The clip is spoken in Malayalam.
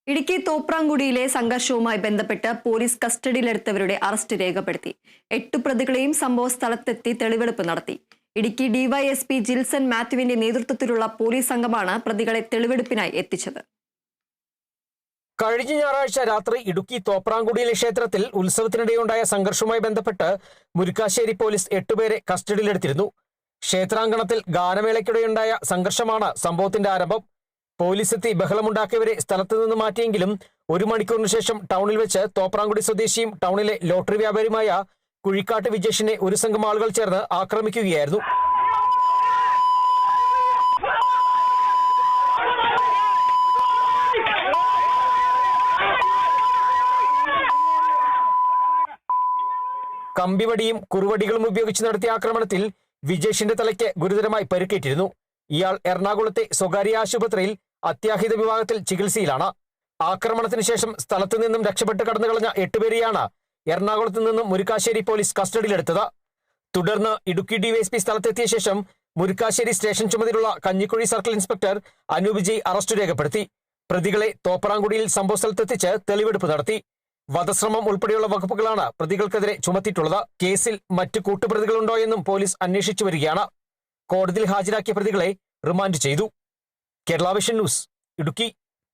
ഇടുക്കി തോപ്രാംകുടിയിലെ സംഘർഷവുമായി ബന്ധപ്പെട്ട് പോലീസ് കസ്റ്റഡിയിലെടുത്തവരുടെ അറസ്റ്റ് രേഖപ്പെടുത്തി. 8 പ്രതികളെയും സംഭവ സ്ഥലത്തെത്തി തെളിവെടുപ്പ് നടത്തി. ഇടുക്കി ഡിവൈഎസ്പി ജിൽസൺ മാത്യുവിന്റെ നേതൃത്വത്തിലുള്ള പോലീസ് സംഘമാണ് പ്രതികളെ തെളിവെടുപ്പിനായി എത്തിച്ചത്. കഴിഞ്ഞ ഞായറാഴ്ച രാത്രി ഇടുക്കി തോപ്രാംകുടിയിലെ ക്ഷേത്രത്തിൽ ഉത്സവത്തിനിടെയുണ്ടായ സംഘർഷവുമായി ബന്ധപ്പെട്ട് മുരിക്കാശ്ശേരി പോലീസ് 8 പേരെ കസ്റ്റഡിയിലെടുത്തിരുന്നു. ക്ഷേത്രാങ്കണത്തിൽ ഗാനമേളയ്ക്കിടെയുണ്ടായ സംഘർഷമാണ് സംഭവത്തിന്റെ ആരംഭം. പോലീസ് എത്തി ബഹളമുണ്ടാക്കിയവരെ സ്ഥലത്തു നിന്ന് മാറ്റിയെങ്കിലും 1 മണിക്കൂറിന് ശേഷം ടൗണിൽ വെച്ച് തോപ്രാംകുടി സ്വദേശിയും ടൗണിലെ ലോട്ടറി വ്യാപാരിയുമായ കുഴിക്കാട്ട് വിജേഷിനെ ഒരു സംഘം ആളുകൾ ചേർന്ന് ആക്രമിക്കുകയായിരുന്നു. കമ്പിവടിയും കുറുവടികളും ഉപയോഗിച്ച് നടത്തിയ ആക്രമണത്തിൽ വിജേഷിന്റെ തലയ്ക്ക് ഗുരുതരമായി പരിക്കേറ്റിരുന്നു. ഇയാൾ എറണാകുളത്തെ സ്വകാര്യ ആശുപത്രിയിൽ അത്യാഹിത വിഭാഗത്തിൽ ചികിത്സയിലാണ്. ആക്രമണത്തിന് ശേഷം സ്ഥലത്തു നിന്നും രക്ഷപ്പെട്ട് കടന്നുകളഞ്ഞ 8 പേരെയാണ് എറണാകുളത്ത് നിന്നും മുരിക്കാശ്ശേരി പോലീസ് കസ്റ്റഡിയിലെടുത്തത്. തുടർന്ന് ഇടുക്കി ഡിവൈഎസ്പി സ്ഥലത്തെത്തിയ ശേഷം മുരിക്കാശ്ശേരി സ്റ്റേഷൻ ചുമതലയുള്ള Kanjikuzhi circle inspector Anoop G arrest രേഖപ്പെടുത്തി. പ്രതികളെ തോപ്രാംകുടിയിൽ സംഭവ സ്ഥലത്തെത്തിച്ച് തെളിവെടുപ്പ് നടത്തി. വധശ്രമം ഉൾപ്പെടെയുള്ള വകുപ്പുകളാണ് പ്രതികൾക്കെതിരെ ചുമത്തിയിട്ടുള്ളത്. കേസിൽ മറ്റു കൂട്ടുപ്രതികളുണ്ടോ എന്നും പോലീസ് അന്വേഷിച്ചു വരികയാണ്. കോടതിയിൽ ഹാജരാക്കിയ പ്രതികളെ റിമാൻഡ് ചെയ്തു. Kerala vision news, Idukki.